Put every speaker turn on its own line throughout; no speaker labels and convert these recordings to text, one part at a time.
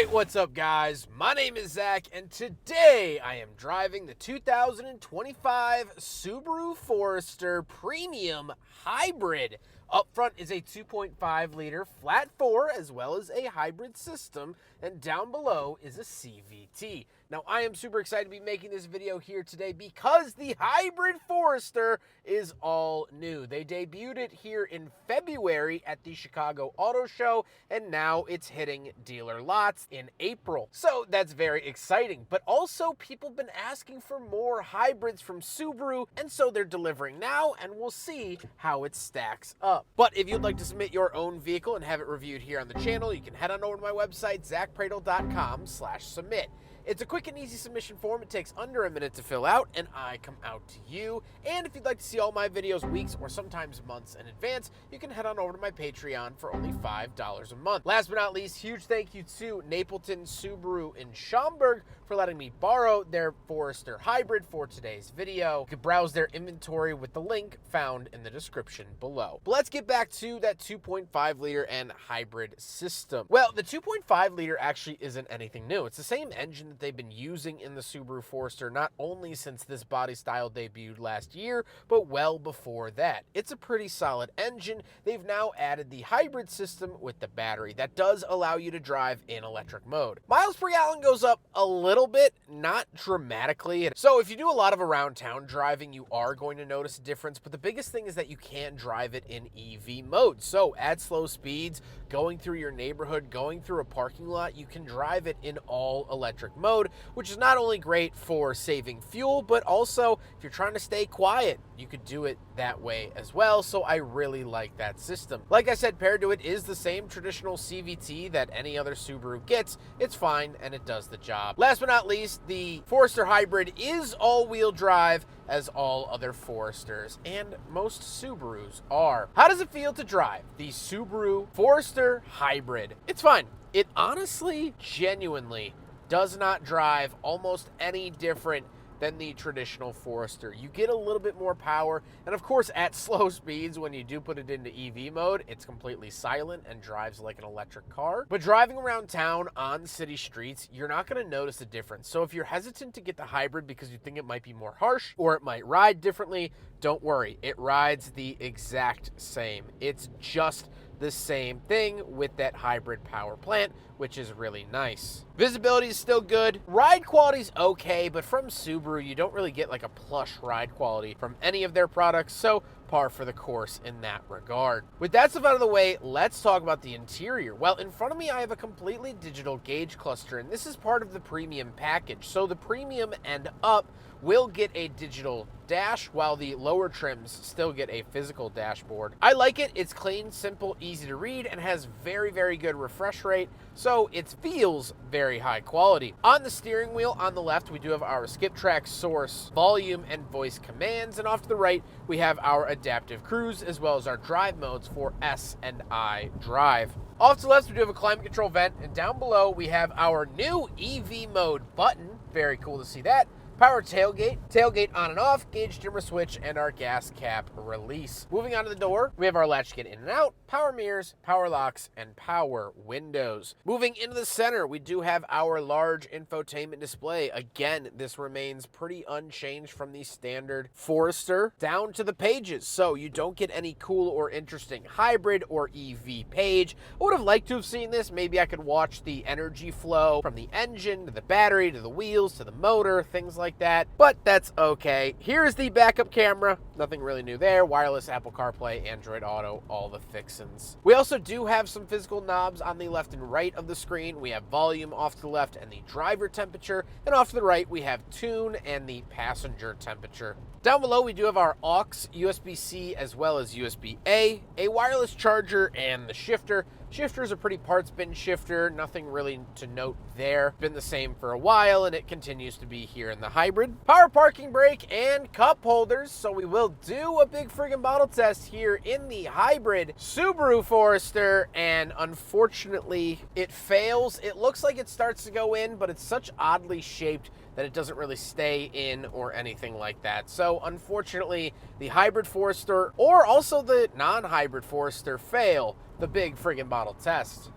Alright, what's up guys? My name is Zach, and today I am driving the 2025 Subaru Forester Premium Hybrid. Up front is a 2.5 liter flat 4 as well as a hybrid system, and down below is a CVT. Now I am super excited to be making this video here today because the hybrid Forester is all new. They debuted it here in February at the Chicago Auto Show, and now it's hitting dealer lots in April. So that's very exciting, but also people have been asking for more hybrids from Subaru, and so they're delivering now, and we'll see how it stacks up. But if you'd like to submit your own vehicle and have it reviewed here on the channel, you can head on over to my website, zackpradel.com/submit. It's a quick and easy submission form. It takes under a minute to fill out, and I come out to you. And if you'd like to see all my videos weeks or sometimes months in advance, you can head on over to my Patreon for only $5 a month. Last but not least, huge thank you to Napleton Subaru in Schaumburg for letting me borrow their Forester Hybrid for today's video. You can browse their inventory with the link found in the description below. But let's get back to that 2.5 liter and hybrid system. Well, the 2.5 liter actually isn't anything new. It's the same engine that they've been using in the Subaru Forester not only since this body style debuted last year, but well before that. It's a pretty solid engine. They've now added the hybrid system with the battery that does allow you to drive in electric mode. Miles per gallon goes up a little bit, not dramatically. So if you do a lot of around town driving, you are going to notice a difference, but the biggest thing is that you can drive it in EV mode. So at slow speeds, going through your neighborhood, going through a parking lot, you can drive it in all electric mode, which is not only great for saving fuel, but also if you're trying to stay quiet, you could do it that way as well. So I really like that system. Like I said, paired to it is the same traditional CVT that any other Subaru gets. It's fine and it does the job. Last but not least, the Forester Hybrid is all-wheel drive as all other Foresters and most Subarus are. How does it feel to drive the Subaru Forester Hybrid? It's fine. It honestly, genuinely does not drive almost any different than the traditional Forester. You get a little bit more power, and of course at slow speeds, when you do put it into EV mode, it's completely silent and drives like an electric car. But driving around town on city streets, you're not gonna notice a difference. So if you're hesitant to get the hybrid because you think it might be more harsh or it might ride differently, don't worry, it rides the exact same. It's just the same thing with that hybrid power plant, which is really nice. Visibility is still good. Ride quality's okay, but from Subaru, you don't really get like a plush ride quality from any of their products, so par for the course in that regard. With that stuff out of the way, let's talk about the interior. Well, in front of me, I have a completely digital gauge cluster, and this is part of the premium package. So the premium and up will get a digital dash, while the lower trims still get a physical dashboard. I like it. It's clean, simple, easy to read, and has very, very good refresh rate, so it feels very high quality. On the steering wheel on the left, we do have our skip track, source, volume, and voice commands, and off to the right, we have our adaptive cruise, as well as our drive modes for S and I drive. Off to the left, we do have a climate control vent, and down below, we have our new EV mode button. Very cool to see that. Power tailgate on and off, gauge dimmer switch, and our gas cap release. Moving on to the door, we have our latch to get in and out, power mirrors, power locks, and power windows. Moving into the center, we do have our large infotainment display. Again, this remains pretty unchanged from the standard Forester down to the pages, so you don't get any cool or interesting hybrid or EV page. I would have liked to have seen this. Maybe I could watch the energy flow from the engine to the battery to the wheels to the motor, things like that, but that's okay. Here's the backup camera. Nothing really new there. Wireless Apple CarPlay, Android Auto, all the fixins. We also do have some physical knobs on the left and right of the screen. We have volume off to the left and the driver temperature, and off to the right we have tune and the passenger temperature. Down below we do have our aux, USB-C, as well as USB-A, a wireless charger, and the shifter. Shifter is a pretty parts bin shifter, nothing really to note there. Been the same for a while, and it continues to be here in the hybrid. Power parking brake and cup holders, so we will do a big friggin' bottle test here in the hybrid Subaru Forester, and unfortunately it fails. It looks like it starts to go in, but it's such oddly shaped that it doesn't really stay in or anything like that. So unfortunately, the hybrid Forester, or also the non-hybrid Forester, fail the big friggin' bottle test.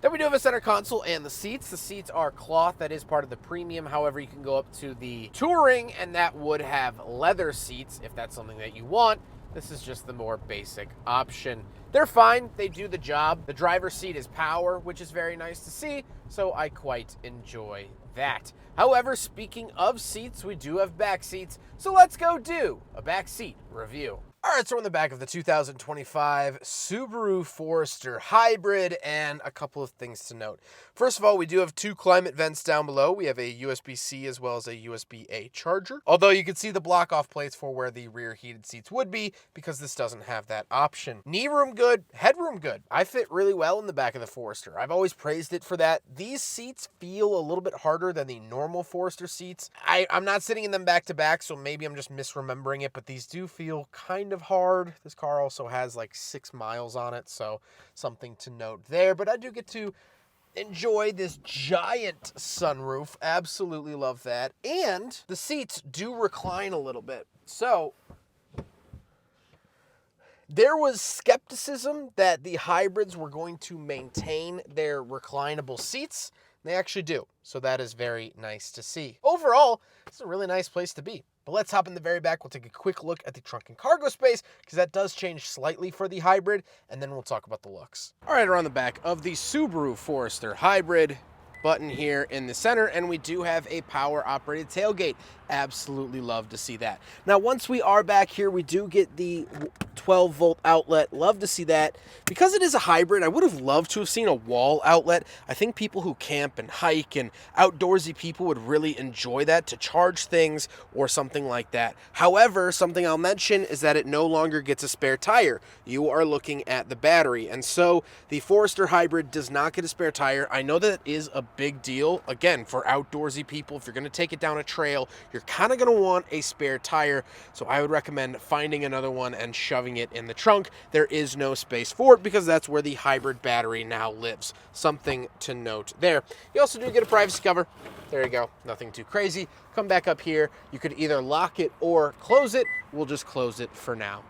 Then we do have a center console and the seats. The seats are cloth. That is part of the premium. However, you can go up to the touring and that would have leather seats if that's something that you want. This is just the more basic option. They're fine. They do the job. The driver's seat is power, which is very nice to see, so I quite enjoy that. However, speaking of seats, we do have back seats, so let's go do a back seat review. All right, so we're in the back of the 2025 Subaru Forester Hybrid, and a couple of things to note. First of all, we do have 2 climate vents down below. We have a USB-C as well as a USB-A charger, although you can see the block-off plates for where the rear heated seats would be because this doesn't have that option. Knee room good, headroom good. I fit really well in the back of the Forester. I've always praised it for that. These seats feel a little bit harder than the normal Forester seats. I'm not sitting in them back-to-back, so maybe I'm just misremembering it, but these do feel kind of hard. This car also has like 6 miles on it, so something to note there. But I do get to enjoy this giant sunroof. Absolutely love that. And the seats do recline a little bit. So there was skepticism that the hybrids were going to maintain their reclinable seats. They actually do. So that is very nice to see. Overall, it's a really nice place to be. But let's hop in the very back. We'll take a quick look at the trunk and cargo space because that does change slightly for the hybrid, and then we'll talk about the looks. All right, around the back of the Subaru Forester Hybrid, button here in the center, and we do have a power operated tailgate. Absolutely love to see that. Now, once we are back here, we do get the 12-volt outlet. Love to see that. Because it is a hybrid, I would have loved to have seen a wall outlet. I think people who camp and hike and outdoorsy people would really enjoy that to charge things or something like that. However, something I'll mention is that it no longer gets a spare tire. You are looking at the battery, and so the Forester Hybrid does not get a spare tire. I know that is a big deal, again, for outdoorsy people. If you're going to take it down a trail, you're kind of going to want a spare tire, so I would recommend finding another one and shoving it in the trunk. There is no space for it because that's where the hybrid battery now lives. Something to note there. You also do get a privacy cover. There you go. Nothing too crazy. Come back up here. You could either lock it or close it. We'll just close it for now.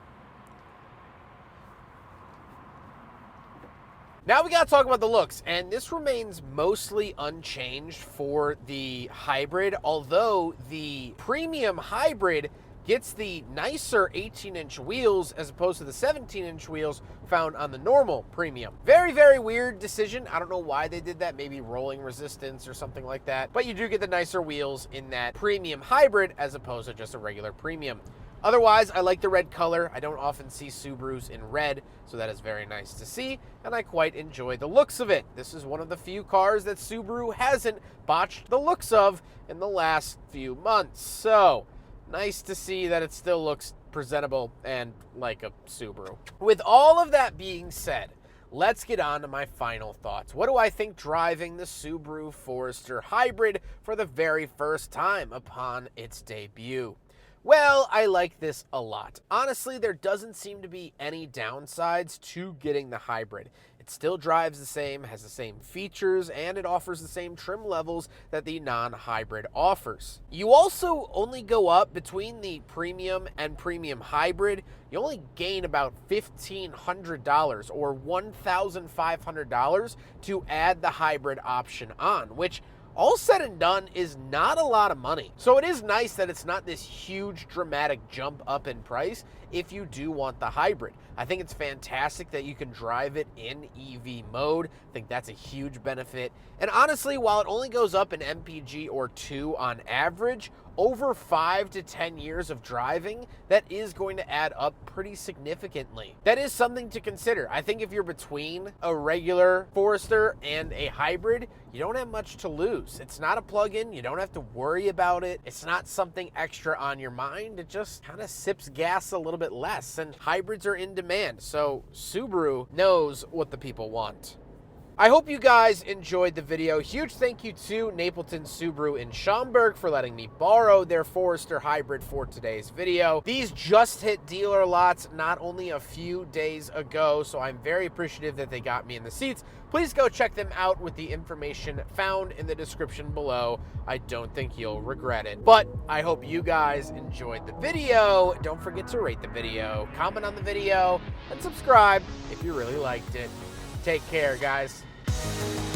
Now we got to talk about the looks, and this remains mostly unchanged for the hybrid, although the premium hybrid gets the nicer 18-inch wheels as opposed to the 17-inch wheels found on the normal premium. Very, very weird decision. I don't know why they did that, maybe rolling resistance or something like that, but you do get the nicer wheels in that premium hybrid as opposed to just a regular premium. Otherwise, I like the red color. I don't often see Subarus in red, so that is very nice to see, and I quite enjoy the looks of it. This is one of the few cars that Subaru hasn't botched the looks of in the last few months. So, nice to see that it still looks presentable and like a Subaru. With all of that being said, let's get on to my final thoughts. What do I think driving the Subaru Forester Hybrid for the very first time upon its debut? Well, I like this a lot. Honestly, there doesn't seem to be any downsides to getting the hybrid. It still drives the same, has the same features, and it offers the same trim levels that the non-hybrid offers. You also only go up between the premium and premium hybrid. You only gain about $1,500 or $1,500 to add the hybrid option on, which all said and done is not a lot of money. So it is nice that it's not this huge dramatic jump up in price if you do want the hybrid. I think it's fantastic that you can drive it in EV mode. I think that's a huge benefit. And honestly, while it only goes up an MPG or 2 on average, over 5 to 10 years of driving, that is going to add up pretty significantly. That is something to consider. I think if you're between a regular Forester and a hybrid, you don't have much to lose. It's not a plug-in. You don't have to worry about it. It's not something extra on your mind. It just kind of sips gas a little bit less, and hybrids are in demand, so Subaru knows what the people want. I hope you guys enjoyed the video. Huge thank you to Napleton Subaru in Schaumburg for letting me borrow their Forester Hybrid for today's video. These just hit dealer lots not only a few days ago, so I'm very appreciative that they got me in the seats. Please go check them out with the information found in the description below. I don't think you'll regret it. But I hope you guys enjoyed the video. Don't forget to rate the video, comment on the video, and subscribe if you really liked it. Take care, guys. you.